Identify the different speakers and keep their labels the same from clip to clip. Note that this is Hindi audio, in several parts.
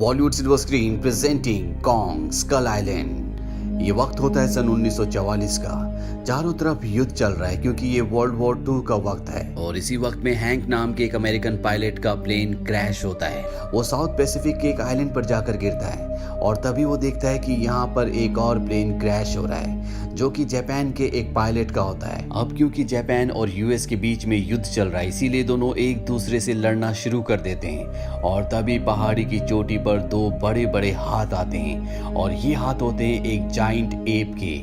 Speaker 1: Bollywood silver screen presenting Kong Skull Island. ये वक्त होता है सन 1944 का। चारों तरफ युद्ध चल रहा है क्योंकि ये वर्ल्ड वॉर 2 का वक्त है और इसी वक्त में हैंक नाम के एक अमेरिकन पायलट का प्लेन क्रैश होता है। वो साउथ पैसिफिक के एक आइलैंड पर जाकर गिरता है और तभी वो देखता है कि यहाँ पर एक और प्लेन क्रैश हो रहा है जो कि जापान के एक पायलट का होता है। अब क्योंकि जापान और यूएस के बीच में युद्ध चल रहा है इसीलिए दोनों एक दूसरे से लड़ना शुरू कर देते हैं और तभी पहाड़ी की चोटी पर दो बड़े बड़े हाथ आते हैं और ये हाथ होते हैं एक जाइंट एप के।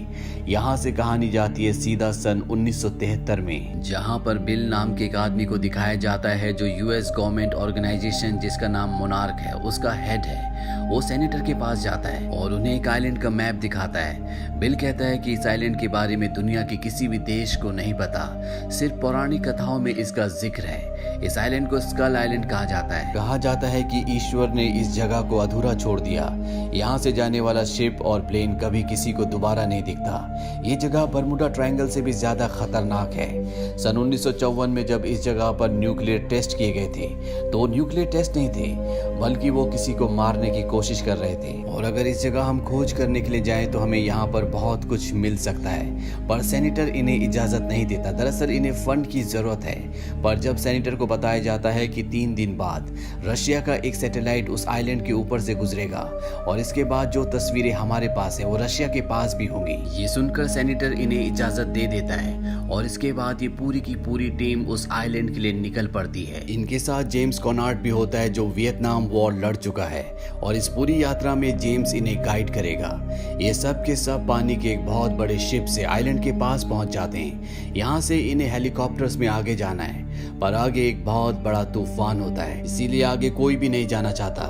Speaker 1: यहाँ से कहानी जाती है सीधा सन 1973 में, जहाँ पर बिल नाम के एक आदमी को दिखाया जाता है जो यूएस गवर्नमेंट ऑर्गेनाइजेशन जिसका नाम मोनार्क है उसका हेड है। वो सेनेटर के पास जाता है और उन्हें एक आइलैंड का मैप दिखाता है। बिल कहता है कि इस आइलैंड के बारे में दुनिया के किसी भी देश को नहीं पता, सिर्फ पौराणिक कथाओं में इसका जिक्र है। इस आइलैंड को स्कल आइलैंड कहा जाता है। कहा जाता है कि ईश्वर ने इस जगह को अधूरा छोड़ दिया। यहाँ से जाने वाला शिप और प्लेन कभी किसी को दोबारा नहीं दिखता। ये जगह बर्मुडा ट्रायंगल से भी ज्यादा खतरनाक है। सन 1954 में जब इस जगह पर न्यूक्लियर टेस्ट किए गए थे तो न्यूक्लियर टेस्ट नहीं थे बल्कि वो किसी को मारने की कोशिश कर रहे थे। और अगर इस जगह हम खोज करने के लिए जाएं तो हमें यहाँ पर बहुत कुछ मिल सकता है, पर सेनेटर इन्हें इजाजत नहीं देता। दरअसल इन्हें फंड की जरूरत है। पर जब सेनेटर को बताया जाता है कि 3 दिन बाद रशिया का एक सैटेलाइट उस आइलैंड के ऊपर से गुजरेगा और इसके बाद जो तस्वीरें हमारे पास है वो रशिया के पास भी होंगी, ये सुनकर सेनेटर इन्हें इजाजत दे देता है और इसके बाद ये पूरी की पूरी टीम उस आइलैंड के लिए निकल पड़ती है। इनके साथ जेम्स कॉनार्ड भी होता है जो वियतनाम वॉर लड़ चुका है और इस पूरी यात्रा में जेम्स इन्हें गाइड करेगा। ये सब के सब पानी के एक बहुत बड़े शिप से आइलैंड के पास पहुंच जाते हैं। यहाँ से इन्हें हेलीकॉप्टर्स में आगे जाना है, पर आगे एक बहुत बड़ा तूफान होता है इसीलिए आगे कोई भी नहीं जाना चाहता।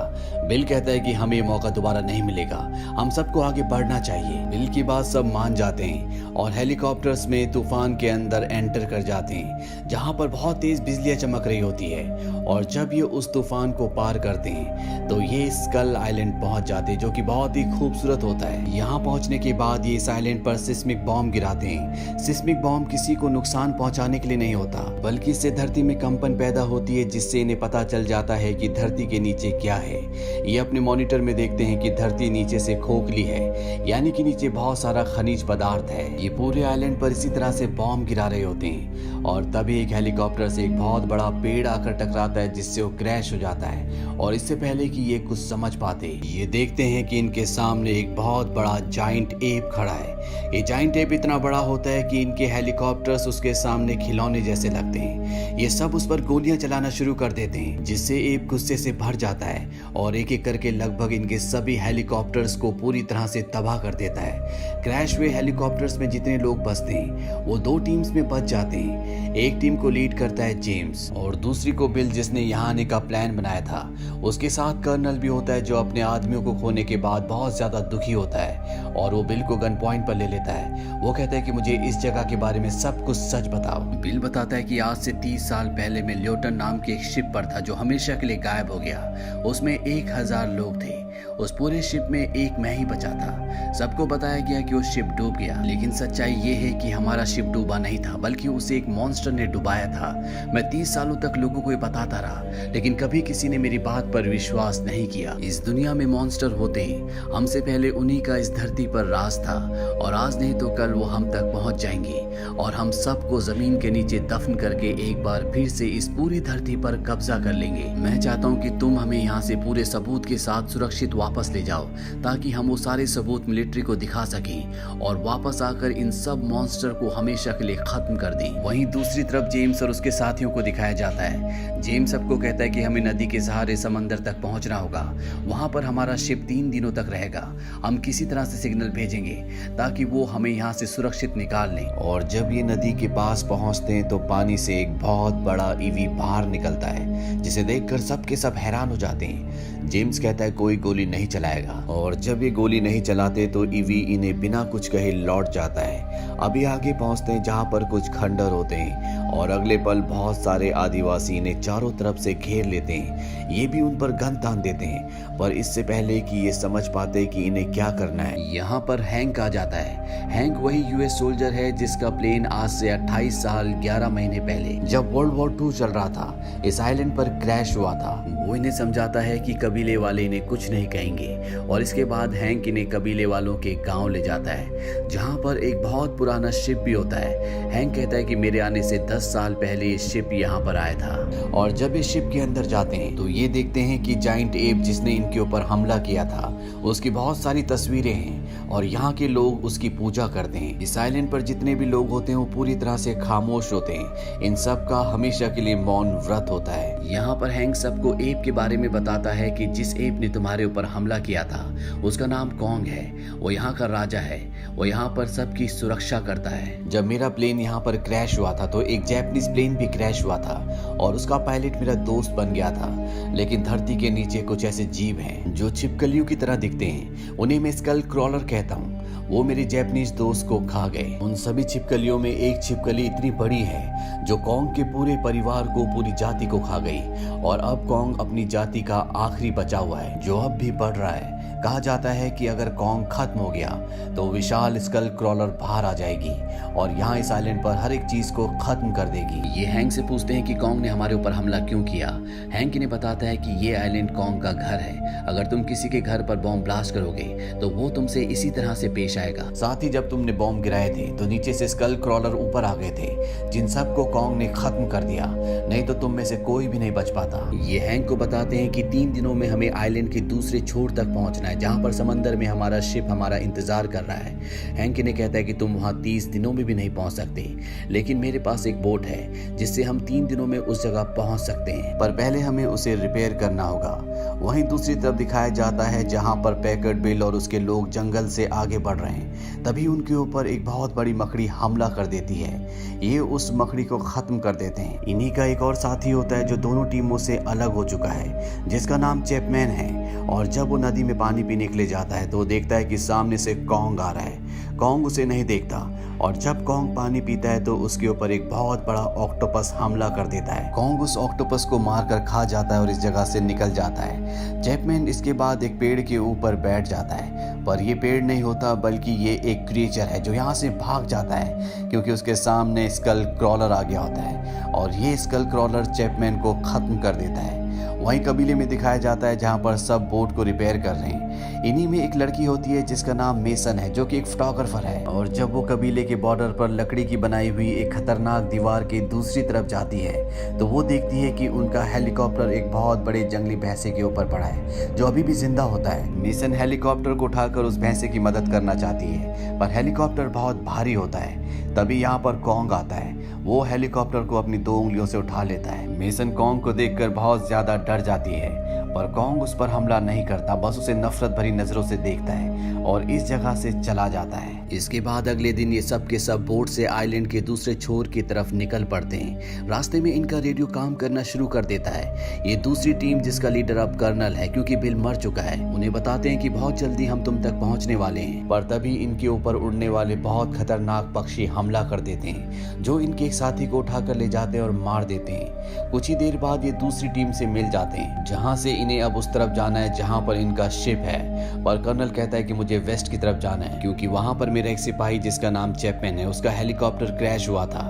Speaker 1: बिल कहता है कि हमें ये मौका दोबारा नहीं मिलेगा, हम सबको आगे बढ़ना चाहिए। बिल की बात सब मान जाते हैं और हेलीकॉप्टर्स में तूफान के अंदर एंटर कर जाते हैं जहां पर बहुत तेज बिजलियां चमक रही होती है। और जब ये उस तूफान को पार करते हैं तो ये स्कल आइलैंड पहुंच जाते हैं जो कि बहुत ही खूबसूरत होता है। यहाँ पहुंचने के बाद ये इस आइलैंड पर सिस्मिक बॉम्ब गिराते हैं। सिस्मिक बॉम्ब किसी को नुकसान पहुंचाने के लिए नहीं होता बल्कि इससे धरती में कंपन पैदा होती है जिससे इन्हें पता चल जाता है कि धरती के नीचे क्या है। ये अपने मॉनिटर में देखते हैं कि धरती नीचे से खोखली है, यानी कि नीचे बहुत सारा खनिज पदार्थ है। ये पूरे आइलैंड पर इसी तरह से बॉम्ब गिरा रहे होते हैं और तभी एक हेलीकॉप्टर से एक बहुत बड़ा पेड़ आकर टकराता है जिससे वो क्रैश हो जाता है। और इससे पहले कि ये कुछ समझ पाते ये देखते हैं कि इनके सामने एक बहुत बड़ा जाइंट एप खड़ा है। ये जाइंट एप इतना बड़ा होता है कि इनके हेलीकॉप्टर्स उसके सामने खिलौने जैसे लगते हैं। ये सब उस पर गोलियां चलाना शुरू कर देते हैं जिससे एप गुस्से से भर जाता है और एक एक करके लगभग इनके सभी हेलीकॉप्टर्स को पूरी तरह से तबाह कर देता है। क्रैश हुए हेलीकॉप्टर्स में जितने लोग बचते हैं वो 2 टीम्स में बच जाते हैं। एक टीम को लीड करता है जेम्स और दूसरी को बिल जिसने यहाँ आने का प्लान बनाया था। उसके साथ कर्नल भी होता है जो अपने आदमियों को खोने के बाद बहुत ज्यादा दुखी होता है और वो बिल को गन पॉइंट पर ले लेता है। वो कहता है कि मुझे इस जगह के बारे में सब कुछ सच बताओ। बिल बताता है कि आज से 30 साल पहले मैं ल्योटन नाम के एक शिप पर था जो हमेशा के लिए गायब हो गया। उसमें 1000 लोग थे। उस पूरे शिप में एक मैं ही बचा था। सबको बताया गया कि वो शिप डूब गया, लेकिन सच्चाई ये है कि हमारा शिप डूबा नहीं था बल्कि उसे एक मॉन्स्टर ने डुबाया था। मैं 30 सालों तक लोगों को ये बताता रहा लेकिन कभी किसी ने मेरी बात पर विश्वास नहीं किया। इस दुनिया में मॉन्स्टर होते हैं, हमसे पहले उन्हीं का इस धरती पर राज था और आज नहीं तो कल वो हम तक पहुंच जाएंगे और हम सबको जमीन के नीचे दफन करके एक बार फिर से इस पूरी धरती पर कब्जा कर लेंगे। मैं चाहता हूँ कि तुम हमें यहाँ से पूरे सबूत के साथ सुरक्षित वापस ले जाओ ताकि हम वो सारे सबूत मिलिट्री को दिखा सकें और वापस आकर इन सब मॉन्स्टर को हमेशा के लिए खत्म कर दें। वहीं दूसरी तरफ जेम्स और उसके साथियों को दिखाया जाता है। जेम्स सबको कहता है कि हमें नदी के सहारे समंदर तक पहुंचना होगा, वहां पर हमारा शिप 3 दिनों तक रहेगा। हम किसी तरह से सिग्नल भेजेंगे ताकि वो हमें यहाँ से सुरक्षित निकाल लें। और जब ये नदी के पास पहुंचते हैं तो पानी से एक बहुत बड़ा ईवी बाहर निकलता है जिसे देखकर सब के सब हैरान हो जाते हैं। जेम्स कहता है कोई गोली नहीं चलाएगा और जब ये गोली नहीं चलाते तो ईवी इन्हें बिना कुछ कहे लौट जाता है। अभी आगे पहुंचते हैं जहां पर कुछ खंडर होते हैं और अगले पल बहुत सारे आदिवासी इन्हें चारों तरफ से घेर लेते हैं। ये भी उन पर गन तान देते हैं, पर इससे पहले कि ये समझ पाते कि इन्हें क्या करना है, यहाँ पर हैंक आ जाता है। हैंक वही यूएस सोल्जर है जिसका प्लेन आज से 28 साल 11 महीने पहले जब वर्ल्ड वॉर 2 चल रहा था इस आइलैंड पर क्रैश हुआ था। वो इन्हें समझाता है कि कबीले वाले इन्हें कुछ नहीं कहेंगे और इसके बाद हैंक इन्हें कबीले वालों के गांव ले जाता है जहां पर एक बहुत पुराना शिप भी होता है। हैंक कहता है कि मेरे आने से 10 साल पहले ये शिप यहाँ पर आया था और जब इस शिप के अंदर जाते हैं तो ये देखते हैं कि जाइंट एप जिसने इनके ऊपर हमला किया था उसकी बहुत सारी तस्वीरें हैं और यहाँ के लोग उसकी पूजा करते हैं। इस आइलैंड पर जितने भी लोग होते हैं वो पूरी तरह से खामोश होते हैं। इन सब का हमेशा के लिए मौन व्रत होता है। यहाँ पर हैंक सबको एप के बारे में बताता है कि जिस एप ने तुम्हारे ऊपर हमला किया था उसका नाम कॉन्ग है, वो यहाँ का राजा है, वो यहाँ पर सबकी सुरक्षा करता है। जब मेरा प्लेन यहाँ पर क्रैश हुआ था तो एक जैपनीज प्लेन भी क्रैश हुआ था और उसका पायलट मेरा दोस्त बन गया था। लेकिन धरती के नीचे कुछ ऐसे जीव हैं जो छिपकलियों की तरह दिखते हैं, उन्हें मैं स्कल क्रॉलर कहता हूँ। वो मेरे जैपनीज दोस्त को खा गए। उन सभी छिपकलियों में एक छिपकली इतनी बड़ी है जो कॉन्ग के पूरे परिवार को, पूरी जाति को खा गई और अब कॉन्ग अपनी जाति का आखिरी बचा हुआ है जो अब भी बढ़ रहा है। कहा जाता है कि अगर कॉन्ग खत्म हो गया तो विशाल स्कल क्रॉलर बाहर आ जाएगी और यहाँ इस आइलैंड पर हर एक चीज को खत्म कर देगी। ये हैंक से पूछते हैं कि कॉन्ग ने हमारे ऊपर हमला क्यों किया। हैंक इन्हें बताता है कि ये आइलैंड कॉन्ग का घर है, अगर तुम किसी के घर पर बॉम्ब ब्लास्ट करोगे तो वो तुमसे इसी तरह से पेश आएगा। साथ ही जब तुमने बॉम्ब गिराए थे तो नीचे से स्कल क्रॉलर ऊपर आ गए थे जिन सबको कॉन्ग ने खत्म कर दिया, नहीं तो तुम में से कोई भी नहीं बच पाता। ये हैंक को बताते हैं कि 3 दिनों में हमें आइलैंड के दूसरे छोर तक पहुंचना है जहां पर समंदर में हमारा शिप हमारा इंतजार कर रहा है। हैंक इन्हें कहता है कि तुम वहां 30 दिनों में भी नहीं पहुंच सकते, लेकिन मेरे पास एक बोट है जिससे हम 3 दिनों में उस जगह पहुंच सकते हैं, पर पहले हमें उसे रिपेयर करना होगा। वहीं दूसरी तरफ दिखाया जाता है जहां पर पैकर्ड बिल और उसके लोग जंगल से आगे बढ़ रहे हैं। तभी उनके ऊपर एक बहुत बड़ी मकड़ी हमला कर देती है। ये उस मकड़ी को खत्म कर देते हैं। इन्हीं का एक और साथी होता है जो दोनों टीमों से अलग हो चुका है जिसका नाम चैपमैन है और जब वो नदी में पानी पीने के लिए जाता है तो देखता है कि सामने से कॉन्ग आ रहा है। कॉन्ग उसे नहीं देखता और जब कॉन्ग पानी पीता है तो उसके ऊपर एक बहुत बड़ा ऑक्टोपस हमला कर देता है। कॉन्ग उस ऑक्टोपस को मारकर खा जाता है और इस जगह से निकल जाता है। चैपमैन इसके बाद एक पेड़ के ऊपर बैठ जाता है, पर ये पेड़ नहीं होता बल्कि ये एक क्रिएचर है जो यहाँ से भाग जाता है क्योंकि उसके सामने स्कल क्रॉलर आ गया होता है और ये स्कल क्रॉलर चैपमैन को खत्म कर देता है। वहीं कबीले में दिखाया जाता है जहाँ पर सब बोट को रिपेयर कर रहे हैं। इन्हीं में एक लड़की होती है जिसका नाम मेसन है जो कि एक फोटोग्राफर है और जब वो कबीले के बॉर्डर पर लकड़ी की बनाई हुई एक खतरनाक दीवार के दूसरी तरफ जाती है तो वो देखती है कि उनका हेलीकॉप्टर एक बहुत बड़े जंगली भैंसे के ऊपर पड़ा है जो अभी भी जिंदा होता है। मेसन हेलीकॉप्टर को उठाकर उस भैंसे की मदद करना चाहती है पर हेलीकॉप्टर बहुत भारी होता है। तभी यहाँ पर कॉन्ग आता है, वो हेलीकॉप्टर को अपनी 2 उंगलियों से उठा लेता है। मेसन कॉन्ग को देखकर बहुत ज्यादा डर जाती है पर कॉन्ग उस पर हमला नहीं करता, बस उसे नफरत भरी नजरों से देखता है और इस जगह से चला जाता है। इसके बाद अगले दिन ये सब के सब बोट से आइलैंड के दूसरे छोर की तरफ निकल पड़ते हैं। रास्ते में इनका रेडियो काम करना शुरू कर देता है। ये दूसरी टीम जिसका लीडर अब कर्नल है क्योंकि बिल मर चुका है, उन्हें बताते हैं कि बहुत जल्दी हम तुम तक पहुंचने वाले हैं। पर तभी इनके ऊपर उड़ने वाले बहुत खतरनाक पक्षी हमला कर देते हैं जो इनके एक साथी को उठाकर ले जाते हैं और मार देते हैं। कुछ ही देर बाद ये दूसरी टीम से मिल जाते हैं जहां से इन्हें अब उस तरफ जाना है जहां पर इनका शिप है, पर कर्नल कहता है कि मुझे वेस्ट की तरफ जाना है क्योंकि वहां पर मेरा एक सिपाही जिसका नाम चैपमैन है उसका हेलीकॉप्टर क्रैश हुआ था।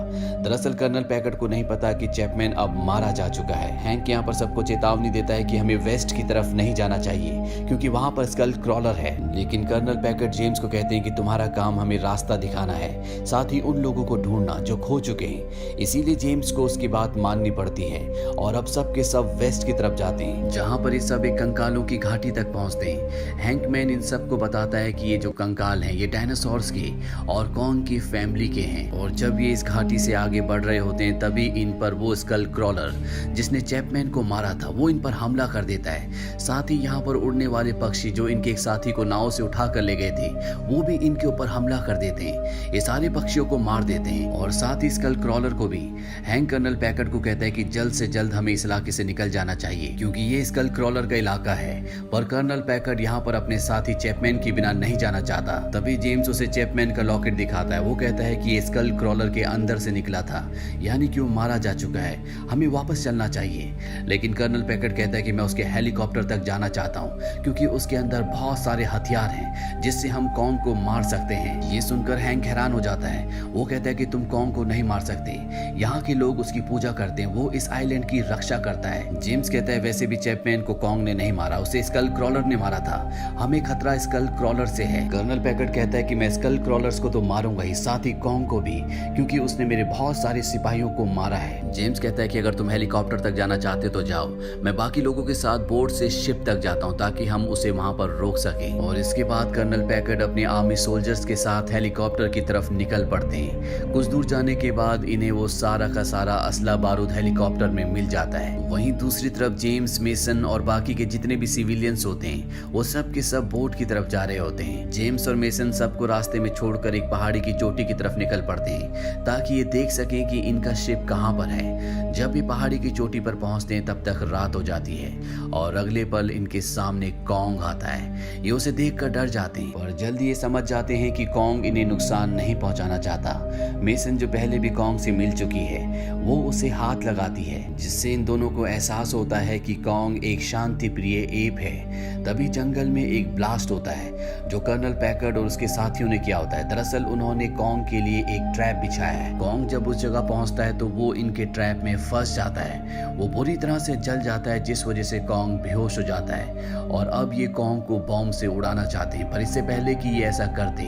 Speaker 1: दरअसल कर्नल पैकर्ड को नहीं पता कि चैपमैन अब मारा जा चुका है। हैंक यहाँ पर सबको चेतावनी देता है कि हमें वेस्ट की तरफ नहीं जाना चाहिए क्योंकि वहां पर स्कल क्रॉलर है, लेकिन कर्नल पैकर्ड जेम्स को कहते हैं कि तुम्हारा काम हमें रास्ता दिखाना है, साथ ही उन लोगों को ढूंढना जो खो चुके हैं। इसीलिए जेम्स को उसकी बात माननी पड़ती है और अब सब के सब वेस्ट की तरफ जाते हैं जहां पर ये सब एक कंकालों की घाटी तक पहुंचते हैं। हैंकमैन इन सबको बताता है कि ये जो कंकाल हैं ये डायनासोर्स के और कॉन्ग की फैमिली के हैं और जब ये इस घाटी से आगे बढ़ रहे होते हैं तभी इन पर वो स्कल क्रॉलर जिसने चैपमैन को मारा था वो इन पर हमला कर देता है। साथ ही यहाँ पर उड़ने वाले पक्षी जो इनके एक साथी को नाव से उठा कर ले गए थे वो भी इनके ऊपर हमला कर देते हैं। ये सारे पक्षियों को मार देते हैं और साथ ही स्कल क्रॉलर को भी। हैंक कर्नल पैकर्ड को कहता है कि जल्द से जल्द हमें इस इलाके से निकल जाना चाहिए क्योंकि ये स्कल स्कल क्रॉलर का इलाका है, पर कर्नल पैकर्ड यहाँ पर अपने साथी चैपमैन के बिना नहीं जाना चाहता। तभी जेम्स उसे चैपमैन का लॉकेट दिखाता है। वो कहता है कि ये स्कल क्रॉलर के अंदर से निकला था, यानी कि वो मारा जा चुका है, हमें वापस चलना चाहिए। लेकिन कर्नल पैकर्ड कहता है कि मैं उसके हेलीकॉप्टर तक जाना चाहता हूँ, क्योंकि उसके अंदर बहुत सारे हथियार हैं जिससे हम कॉन्ग को मार सकते हैं। ये सुनकर हैंक हैरान हो जाता है। वो कहता है कि तुम कॉन्ग को नहीं मार सकते, यहाँ के लोग उसकी पूजा करते हैं, वो इस आइलैंड की रक्षा करता है। जेम्स कहता है वैसे भी चैपमैन को कॉन्ग ने नहीं मारा, उसे स्कल क्रॉलर ने मारा था, हमें खतरा स्कल क्रॉलर से है। कर्नल पैकर्ड कहता है कि मैं स्कल क्रॉलर्स को तो मारूंगा ही, साथ ही कॉन्ग को भी, क्योंकि उसने मेरे बहुत सारे सिपाहियों को मारा है। जेम्स कहता है कि अगर तुम हेलीकॉप्टर तक जाना चाहते हो तो जाओ, मैं बाकी लोगों के साथ बोट से शिप तक जाता हूँ ताकि हम उसे वहां पर रोक सके। और इसके बाद कर्नल पैकर्ड अपने आर्मी सोल्जर्स के साथ हेलीकॉप्टर की तरफ निकल पड़ते हैं। कुछ दूर जाने के बाद इन्हें वो सारा का सारा असला बारूद हेलीकॉप्टर में मिल जाता है। वहीं दूसरी तरफ जेम्स, मेसन और बाकी के जितने भी सिविलियंस होते हैं वो सब के सब बोट की तरफ जा रहे होते हैं। जेम्स और मेसन सबको रास्ते में छोड़कर एक पहाड़ी की चोटी की तरफ निकल पड़ते हैं ताकि ये देख सकें कि इनका शिप कहाँ पर है। जब ये पहाड़ी की चोटी पर पहुंचते हैं तब तक रात हो जाती है और अगले पल इनके सामने कॉन्ग आता है। ये उसे देखकर डर जाते हैं और जल्दी ये समझ जाते हैं कि कॉन्ग इन्हें नुकसान नहीं पहुंचाना चाहता। मेसन जो पहले भी कॉन्ग से मिल चुकी है वो उसे हाथ लगाती है, जिससे इन दोनों को एहसास होता है कि कॉन्ग एक शांति प्रिय एप है। तभी जंगल में एक ब्लास्ट होता है जो कर्नल पैकर्ड और उसके साथियों ने किया होता है। दरअसल उन्होंने कॉन्ग के लिए एक ट्रैप बिछाया है। कॉन्ग जब उस जगह पहुंचता है तो वो इनके ट्रैप में फंस जाता है। वो बुरी तरह से जल जाता है, जिस वजह से कॉन्ग बेहोश हो जाता है और अब ये कॉन्ग को बॉम्ब से उड़ाना चाहते हैं। पर इससे पहले कि ये ऐसा करते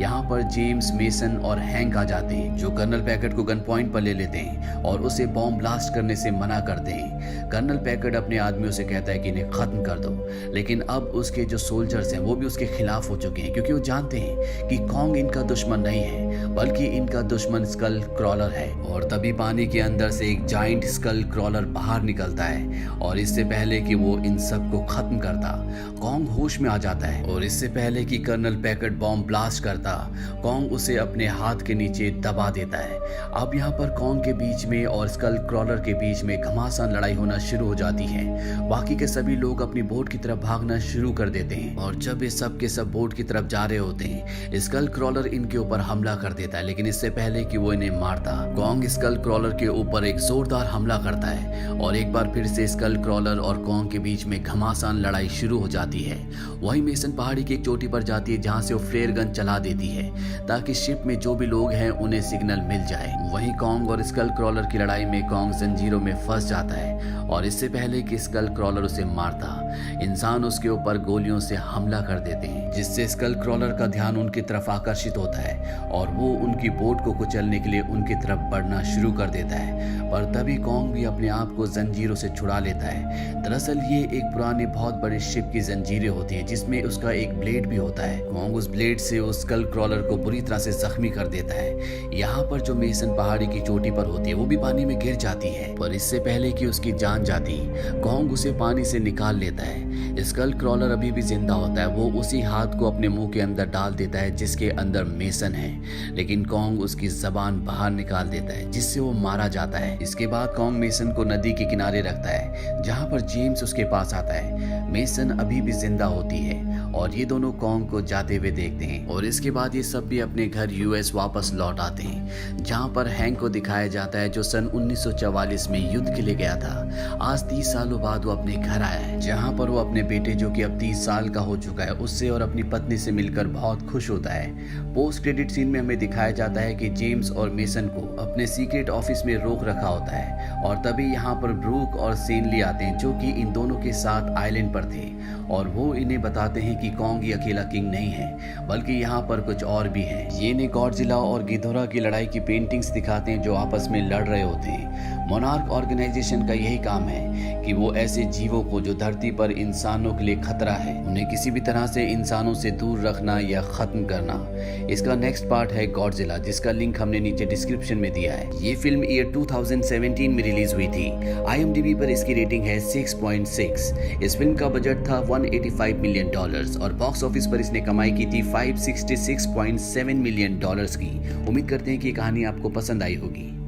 Speaker 1: यहाँ पर जेम्स, मेसन और हैंक आ जाते हैं, जो कर्नल पैकर्ड को गन पॉइंट पर ले लेते हैं और उसे बॉम्ब ब्लास्ट करने से मना करते हैं। कर्नल पैकर्ड अपने आदमियों से कहता है कि इन्हें खत्म कर दो, लेकिन अब उसके जो सोल्जर्स हैं वो भी उसके खिलाफ हो चुके हैं, क्योंकि वो जानते हैं कि कॉन्ग इनका दुश्मन नहीं है बल्कि इनका दुश्मन स्कल क्रॉलर है। और तभी पानी के अंदर से एक जाइंट स्कल क्रॉलर बाहर निकलता है और इससे पहले कि वो इन सबको खत्म करता, कॉन्ग होश में आ जाता है। और इससे पहले कि कर्नल पैकर्ड बॉम्ब ब्लास्ट करता, कॉन्ग उसे अपने हाथ के नीचे दबा देता है। अब यहाँ पर कॉन्ग के बीच में और स्कल क्रॉलर के बीच में घमासान लड़ाई होना शुरू हो जाती है। बाकी के सभी लोग अपनी बोट की तरफ भागना शुरू कर देते हैं और जब ये सब के सब बोट की तरफ जा रहे होते हैं, स्कल क्रॉलर इनके ऊपर हमला कर देता है। लेकिन इससे पहले कि वो इन्हें मारता, कॉन्ग स्कल क्रॉलर के ऊपर एक जोरदार हमला करता है और एक बार फिर से स्कल क्रॉलर और कॉन्ग के बीच में घमासान लड़ाई शुरू हो जाती है। वहीं मेसन पहाड़ी की एक चोटी पर जाती है जहां से वो फ्लेयर गन चला देती है ताकि शिप में जो भी लोग हैं उन्हें सिग्नल मिल जाए। वहीं कॉन्ग और स्कल क्रॉलर की लड़ाई में कॉन्ग जंजीरों में फंस जाता है और इससे पहले कि स्कल क्रॉलर उसे मारता, इंसान उसके ऊपर गोलियों से हमला कर देते हैं, जिससे स्कल क्रॉलर का ध्यान उनकी तरफ आकर्षित होता है और वो उनकी बोट को कुचलने के लिए उनकी तरफ बढ़ना शुरू कर देता है। पर तभी कॉन्ग भी अपने आप को जंजीरों से छुड़ा लेता है। दरअसल ये एक पुरानी बहुत बड़ी शिप की जंजीरें होती है जिसमें उसका एक ब्लेड भी होता है। कॉन्ग उस ब्लेड से उस स्कल क्रॉलर को बुरी तरह से जख्मी कर देता है। यहाँ पर जो मेसन पहाड़ी की चोटी पर होती है वो भी पानी में गिर जाती है, पर इससे पहले कि उसकी जान जाती, कॉन्ग उसे पानी से निकाल लेता है। स्कल क्रॉलर अभी भी जिंदा होता है। वो उसी हाथ को अपने मुंह के अंदर डाल देता है जिसके अंदर मेसन है, लेकिन कॉन्ग उसकी जबान बाहर निकाल देता है जिससे वो मारा जाता है। इसके बाद कॉन्ग मेसन को नदी के किनारे रखता है जहां पर जेम्स उसके पास आता है। मेसन अभी भी जिंदा होती है और ये दोनों कॉन्ग को जाते हुए देखते हैं और इसके बाद ये सब भी अपने घर यूएस वापस लौट आते हैं, जहां पर हैंक को दिखाया जाता है जो सन 1944 में युद्ध के लिए गया था। आज 30 सालों बाद वो अपने घर आया है, जहां पर वो अपने बेटे जो कि अब 30 साल का हो चुका है उससे और अपनी पत्नी से मिलकर बहुत खुश होता है। पोस्ट क्रेडिट सीन में हमें दिखाया जाता है कि जेम्स और मेसन को अपने सीक्रेट ऑफिस में रोक रखा होता है और तभी यहाँ पर ब्रूक और सेनली आते हैं जो कि इन दोनों के साथ आइलैंड पर थे और वो इन्हें बताते हैं कि कॉन्ग ही अकेला किंग नहीं है बल्कि यहाँ पर कुछ और भी हैं। ये इन्हें गॉडजिला और गिधोरा की लड़ाई की पेंटिंग्स दिखाते हैं जो आपस में लड़ रहे होते हैं। मोनार्क ऑर्गेनाइजेशन का यही काम है कि वो ऐसे जीवों को जो धरती पर इंसानों के लिए खतरा है उन्हें किसी भी तरह से इंसानों से दूर रखना या खत्म करना। इसका नेक्स्ट पार्ट है गॉडजिला, जिसका लिंक हमने नीचे डिस्क्रिप्शन में दिया है। ये फिल्म ईयर 2017 में रिलीज हुई थी। IMDb पर इसकी रेटिंग है 6.6। इस फिल्म का बजट था $185 मिलियन और बॉक्स ऑफिस पर इसने कमाई की थी $566.7 मिलियन की। उम्मीद करते हैं कि ये कहानी आपको पसंद आई होगी।